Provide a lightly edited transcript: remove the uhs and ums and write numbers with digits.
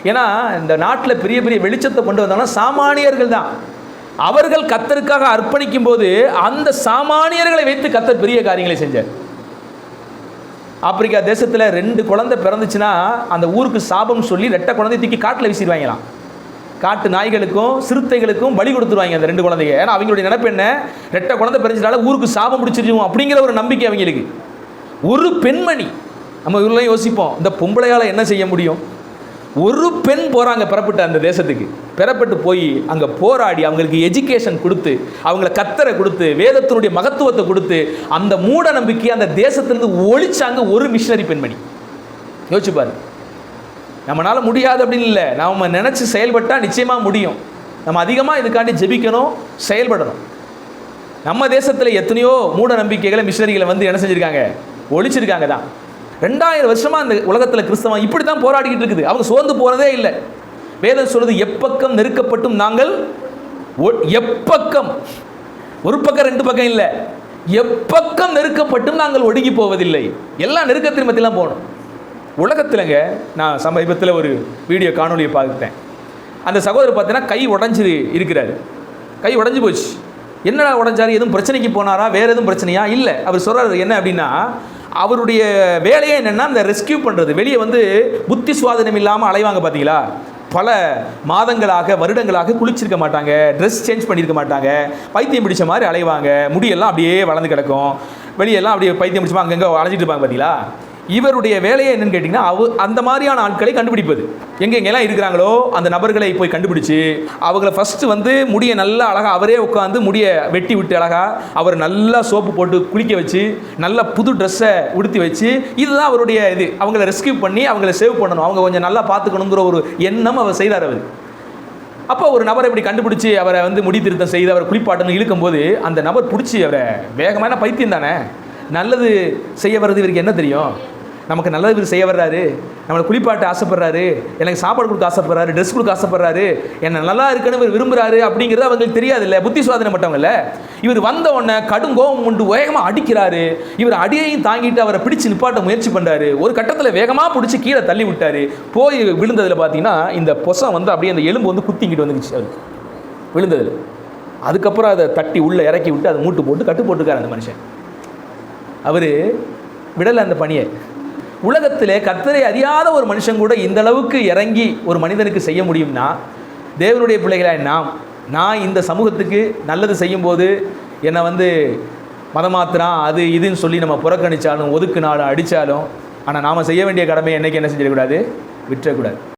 ஏன்னா இந்த நாட்டில் பெரிய பெரிய வெளிச்சத்தை கொண்டு வந்தாங்கன்னா சாமானியர்கள் தான். அவர்கள் கர்த்தருக்காக அர்ப்பணிக்கும் போது அந்த சாமானியர்களை வைத்து கர்த்தர் பெரிய காரியங்களை செஞ்சார். ஆப்பிரிக்கா தேசத்தில் 2 குழந்தை பிறந்துச்சுன்னா அந்த ஊருக்கு சாபம் சொல்லி 2 குழந்தை தூக்கி காட்டில் வீசிடுவாங்களாம். காட்டு நாய்களுக்கும் சிறுத்தைகளுக்கும் பலி கொடுத்துருவாங்க அந்த 2 குழந்தைங்க. ஏன்னா அவங்களுடைய நினைப்பு என்ன, 2 குழந்தை பிறந்ததுனால ஊருக்கு சாபம் முடிச்சிருவோம் அப்படிங்கிற ஒரு நம்பிக்கை அவங்களுக்கு. ஒரு பெண்மணி, நம்ம இவரெல்லாம் யோசிப்போம் இந்த பொம்பளையால் என்ன செய்ய முடியும். ஒரு பெண் போகிறாங்க பெறப்பட்ட அந்த தேசத்துக்கு, பெறப்பட்டு போய் அங்கே போராடி அவங்களுக்கு எஜுகேஷன் கொடுத்து அவங்கள கத்தரை கொடுத்து வேதத்தினுடைய மகத்துவத்தை கொடுத்து அந்த மூட நம்பிக்கை அந்த தேசத்திலிருந்து ஒழிச்சாங்க ஒரு மிஷனரி பெண்மணி. யோசிச்சுப்பாரு. நம்மளால் முடியாது அப்படின்னு இல்லை, நம்ம நினச்சி செயல்பட்டால் நிச்சயமாக முடியும். நம்ம அதிகமாக இதுக்காண்டி ஜெபிக்கணும், செயல்படணும். நம்ம தேசத்தில் எத்தனையோ மூட நம்பிக்கைகளை மிஷனரிகளை வந்து என்ன செஞ்சுருக்காங்க, ஒழிச்சிருக்காங்க தான். 2000 வருஷமாக அந்த உலகத்தில் கிறிஸ்தவம் இப்படி தான் போராடிக்கிட்டு இருக்குது. அவங்க சோர்ந்து போகிறதே இல்லை. வேதம் சொல்றது எப்பக்கம் நெருக்கப்பட்டும் நாங்கள் எப்பக்கம், ஒரு பக்கம் 2 பக்கம் இல்லை, எப்பக்கம் நெருக்கப்பட்டும் நாங்கள் ஒடுங்கி போவதில்லை. எல்லா நெருக்கத்தின் மத்தியெல்லாம் போகணும். உலகத்திலங்க நான் சமீபத்தில் ஒரு வீடியோ காணொலியை பார்த்தேன். அந்த சகோதரர் பார்த்தீங்கன்னா கை உடஞ்சி இருக்கிறாரு. கை உடஞ்சி போச்சு. என்னடா உடஞ்சாரு, எதுவும் பிரச்சனைக்கு போனாரா, வேறு எதுவும் பிரச்சனையா? இல்லை. அவர் சொல்கிறார் என்ன அப்படின்னா, அவருடைய வேலையே என்னென்னா இந்த ரெஸ்கியூ பண்ணுறது. வெளியே வந்து புத்தி சுவாதனம் இல்லாமல் அலைவாங்க பார்த்தீங்களா, பல மாதங்களாக வருடங்களாக குளிச்சிருக்க மாட்டாங்க, ட்ரெஸ் சேஞ்ச் பண்ணியிருக்க மாட்டாங்க, பைத்தியம் பிடிச்ச மாதிரி அலைவாங்க, முடியெல்லாம் அப்படியே வளர்ந்து கிடக்கும், வெளியெல்லாம் அப்படியே பைத்தியம் பிடிச்சமா அங்கங்கே அலைஞ்சிட்டு இருப்பாங்க பார்த்தீங்களா. இவருடைய வேலையை என்னன்னு கேட்டிங்கன்னா அந்த மாதிரியான ஆட்களை கண்டுபிடிப்பது. எங்கெங்கெல்லாம் இருக்கிறாங்களோ அந்த நபர்களை போய் கண்டுபிடிச்சு அவங்கள ஃபஸ்ட்டு வந்து முடியை நல்லா அழகாக அவரே உட்காந்து முடியை வெட்டி விட்டு அழகாக அவர் நல்லா சோப்பு போட்டு குளிக்க வச்சு நல்ல புது ட்ரெஸ்ஸை உடுத்தி வச்சு, இதுதான் அவருடைய இது. அவங்கள ரெஸ்கியூ பண்ணி அவங்கள சேவ் பண்ணணும், அவங்க கொஞ்சம் நல்லா பார்த்துக்கணுங்கிற ஒரு எண்ணம் அவர் செய்கிறார். அவர் அப்போ ஒரு நபரை இப்படி கண்டுபிடிச்சி அவரை வந்து முடி திருத்தம் செய்து அவரை குளிப்பாட்டணும் இழுக்கும்போது அந்த நபர் பிடிச்சி அவரை வேகமான பைத்தியம் தானே, நல்லது செய்ய வர்றது இவருக்கு என்ன தெரியும், நமக்கு நல்லது இவர் செய்ய வர்றாரு, நம்மளை குளிப்பாட்ட ஆசைப்படுறாரு, எனக்கு சாப்பாடு கொடுக்க ஆசைப்படுறாரு, ட்ரெஸ் கொடுக்க ஆசைப்படுறாரு, என்ன நல்லா இருக்குன்னு இவர் விரும்புகிறாரு அப்படிங்கிறது அவங்களுக்கு தெரியாது. இல்லை, புத்தி சுவாதனப்பட்டவங்கல்ல. இவர் வந்த உடனே கடும் கோபம் கொண்டு வேகமாக அடிக்கிறாரு. இவர் அடியையும் தாங்கிட்டு அவரை பிடிச்சி நிப்பாட்ட முயற்சி பண்ணுறாரு. ஒரு கட்டத்தில் வேகமாக பிடிச்சி கீழே தள்ளி விட்டார். போய் விழுந்ததில் பார்த்தீங்கன்னா இந்த பொசம் வந்து அப்படியே அந்த எலும்பு வந்து குத்திக்கிட்டு வந்துச்சு அவருக்கு விழுந்ததில். அதுக்கப்புறம் அதை தட்டி உள்ளே இறக்கி விட்டு அதை மூட்டு போட்டு கட்டு போட்டுருக்காரு அந்த மனுஷன். அவர் விடலை அந்த பணியை. உலகத்திலே கர்த்தரை அறியாத ஒரு மனுஷன் கூட இந்த அளவுக்கு இறங்கி ஒரு மனிதனுக்கு செய்ய முடியும்னா, தேவனுடைய பிள்ளைகளாக நான் இந்த சமூகத்துக்கு நல்லது செய்யும்போது என்னை வந்து மதமாத்திரம் அது இதுன்னு சொல்லி நம்ம புறக்கணித்தாலும் ஒதுக்குனாலும் அடித்தாலும், ஆனால் நாம் செய்ய வேண்டிய கடமையை என்றைக்கு என்ன செஞ்சிடக்கூடாது, விட்டுறக்கூடாது.